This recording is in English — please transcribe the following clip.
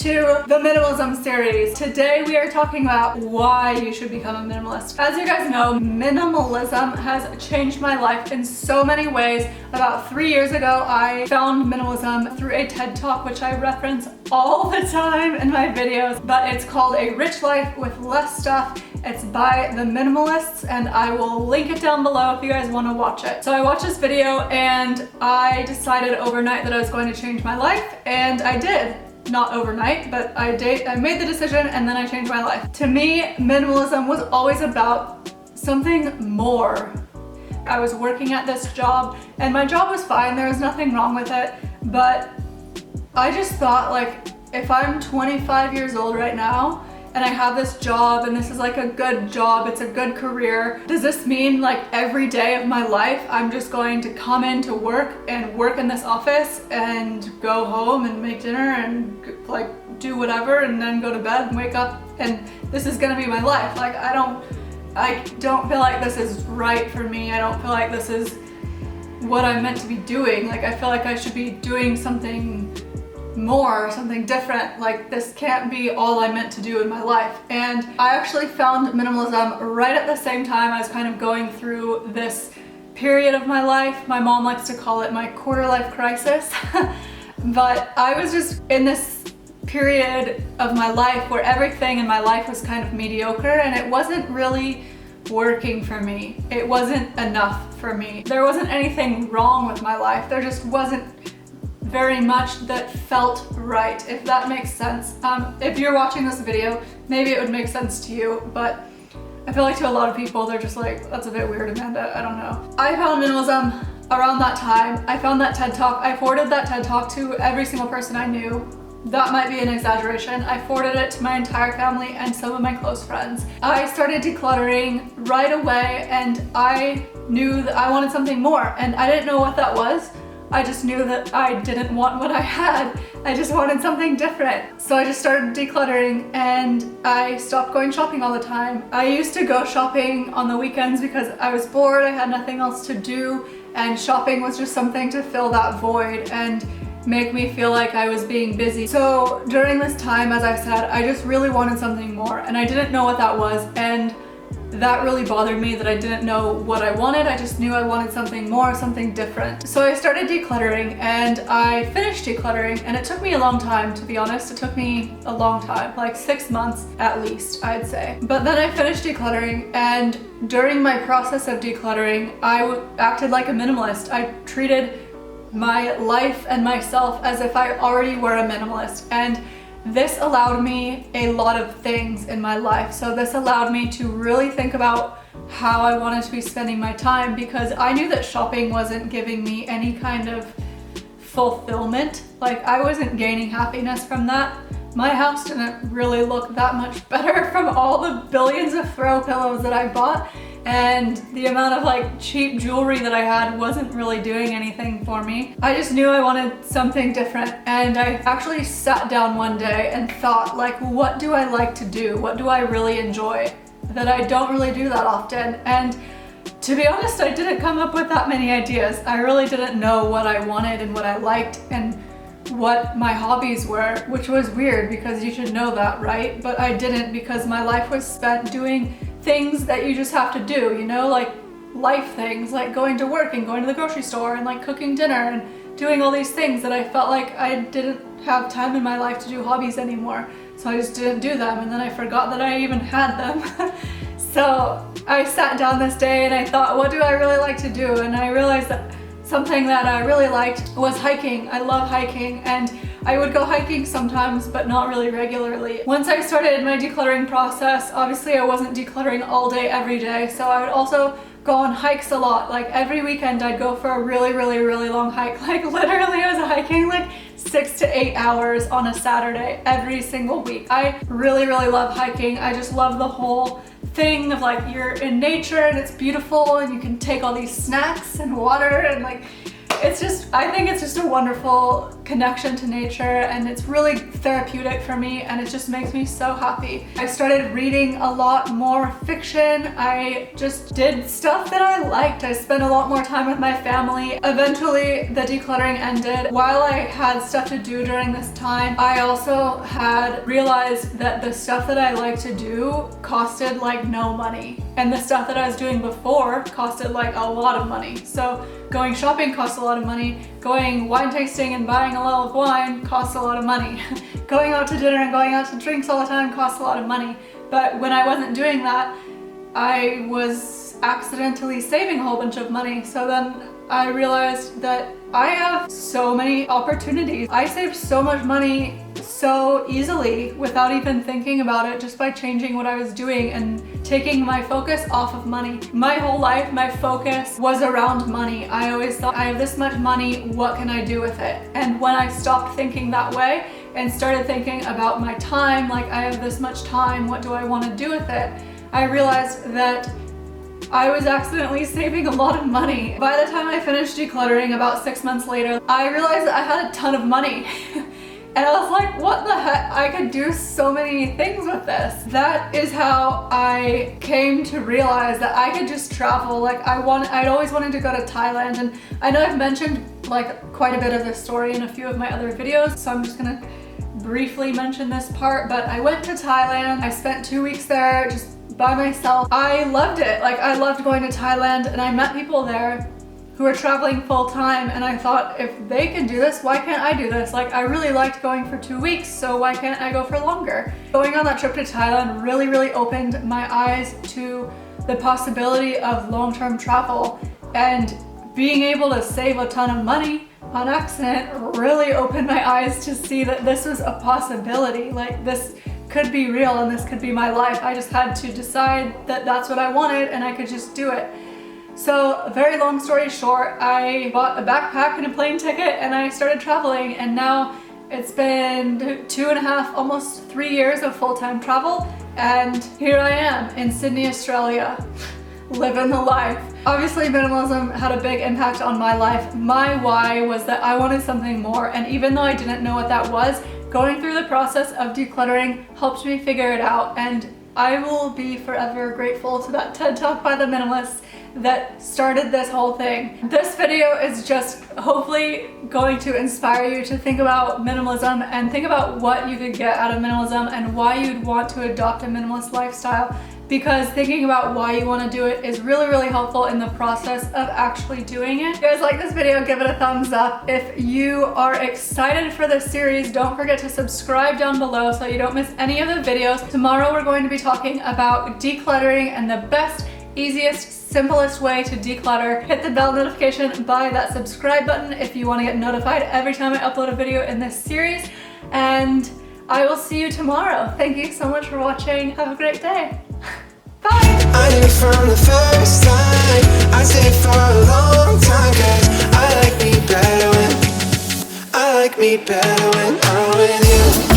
to the Minimalism Series. Today we are talking about why you should become a minimalist. As you guys know, minimalism has changed my life in so many ways. About 3 years ago, I found minimalism through a TED Talk, which I reference all the time in my videos, but it's called A Rich Life with Less Stuff. It's by the Minimalists, and I will link it down below if you guys want to watch it. So I watched this video and I decided overnight that I was going to change my life, and I did. Not overnight, but I made the decision and then I changed my life. To me, minimalism was always about something more. I was working at this job and my job was fine, there was nothing wrong with it, but I just thought, like, if I'm 25 years old right now and I have this job and this is like a good job, it's a good career, does this mean like every day of my life I'm just going to come into work and work in this office and go home and make dinner and like do whatever and then go to bed and wake up and this is gonna be my life? Like, I don't feel like this is right for me. I don't feel like this is what I'm meant to be doing. Like, I feel like I should be doing something more, something different. Like, this can't be all I meant to do in my life. And I actually found minimalism right at the same time I was kind of going through this period of my life. My mom likes to call it my quarter life crisis. But I was just in this period of my life where everything in my life was kind of mediocre and it wasn't really working for me. It wasn't enough for me. There wasn't anything wrong with my life. There just wasn't very much that felt right, if that makes sense. If you're watching this video, maybe it would make sense to you, but I feel like to a lot of people, they're just like, that's a bit weird, Amanda, I don't know. I found minimalism around that time. I found that TED Talk. I forwarded that TED Talk to every single person I knew. That might be an exaggeration. I forwarded it to my entire family and some of my close friends. I started decluttering right away and I knew that I wanted something more, and I didn't know what that was. I just knew that I didn't want what I had. I just wanted something different. So I just started decluttering and I stopped going shopping all the time. I used to go shopping on the weekends because I was bored, I had nothing else to do, and shopping was just something to fill that void and make me feel like I was being busy. So during this time, as I said, I just really wanted something more and I didn't know what that was, and that really bothered me that I didn't know what I wanted. I just knew I wanted something more, something different. So I started decluttering and I finished decluttering, and it took me a long time, to be honest. It took me a long time, like 6 months at least, I'd say. But then I finished decluttering, and during my process of decluttering, I acted like a minimalist. I treated my life and myself as if I already were a minimalist, and this allowed me a lot of things in my life. So this allowed me to really think about how I wanted to be spending my time, because I knew that shopping wasn't giving me any kind of fulfillment. Like, I wasn't gaining happiness from that. My house didn't really look that much better from all the billions of throw pillows that I bought, and the amount of like cheap jewelry that I had wasn't really doing anything for me. I just knew I wanted something different, and I actually sat down one day and thought, like, what do I like to do? What do I really enjoy that I don't really do that often? And to be honest, I didn't come up with that many ideas. I really didn't know what I wanted and what I liked and what my hobbies were, which was weird because you should know that, right? But I didn't, because my life was spent doing things that you just have to do, you know, like life things, like going to work and going to the grocery store and like cooking dinner and doing all these things that I felt like I didn't have time in my life to do hobbies anymore. So I just didn't do them, and then I forgot that I even had them. So I sat down this day and I thought, what do I really like to do? And I realized that something that I really liked was hiking. I love hiking, and I would go hiking sometimes, but not really regularly. Once I started my decluttering process, obviously I wasn't decluttering all day, every day, so I would also go on hikes a lot. Like every weekend I'd go for a really, really, really long hike. Like literally I was hiking like 6 to 8 hours on a Saturday every single week. I really, really love hiking. I just love the whole thing of like, you're in nature and it's beautiful and you can take all these snacks and water and like I think it's just a wonderful connection to nature, and it's really therapeutic for me, and it just makes me so happy. I started reading a lot more fiction. I just did stuff that I liked. I spent a lot more time with my family. Eventually, the decluttering ended. While I had stuff to do during this time, I also had realized that the stuff that I like to do costed like no money, and the stuff that I was doing before costed like a lot of money. So going shopping costs a lot of money. Going wine tasting and buying a lot of wine costs a lot of money. Going out to dinner and going out to drinks all the time costs a lot of money. But when I wasn't doing that, I was accidentally saving a whole bunch of money. So then I realized that I have so many opportunities. I saved so much money so easily without even thinking about it, just by changing what I was doing and taking my focus off of money. My whole life, my focus was around money. I always thought, I have this much money, what can I do with it? And when I stopped thinking that way and started thinking about my time, like I have this much time, what do I want to do with it? I realized that I was accidentally saving a lot of money. By the time I finished decluttering about 6 months later, I realized that I had a ton of money. And I was like, what the heck? I could do so many things with this. That is how I came to realize that I could just travel. Like I'd always wanted to go to Thailand, and I know I've mentioned like quite a bit of this story in a few of my other videos, so I'm just gonna briefly mention this part. But I went to Thailand. I spent 2 weeks there just by myself. I loved it. Like I loved going to Thailand, and I met people there who are traveling full time, and I thought, if they can do this, why can't I do this? Like I really liked going for 2 weeks, so why can't I go for longer? Going on that trip to Thailand really opened my eyes to the possibility of long-term travel, and being able to save a ton of money on accident really opened my eyes to see that this was a possibility. Like this could be real, and this could be my life. I just had to decide that that's what I wanted, and I could just do it. So, very long story short, I bought a backpack and a plane ticket, and I started traveling, and now it's been 2.5, almost 3 years of full-time travel, and here I am in Sydney, Australia, living the life. Obviously, minimalism had a big impact on my life. My why was that I wanted something more, and even though I didn't know what that was, going through the process of decluttering helped me figure it out, and I will be forever grateful to that TED Talk by the Minimalists that started this whole thing. This video is just hopefully going to inspire you to think about minimalism and think about what you could get out of minimalism and why you'd want to adopt a minimalist lifestyle, because thinking about why you want to do it is really helpful in the process of actually doing it. If you guys like this video, give it a thumbs up. If you are excited for this series, don't forget to subscribe down below so you don't miss any of the videos. Tomorrow we're going to be talking about decluttering and the best, easiest, simplest way to declutter. Hit the bell notification by that subscribe button if you want to get notified every time I upload a video in this series, and I will see you tomorrow. Thank you so much for watching. Have a great day. Bye! I knew from the first time, I stayed for a long time, 'cause I like me better when I'm with you.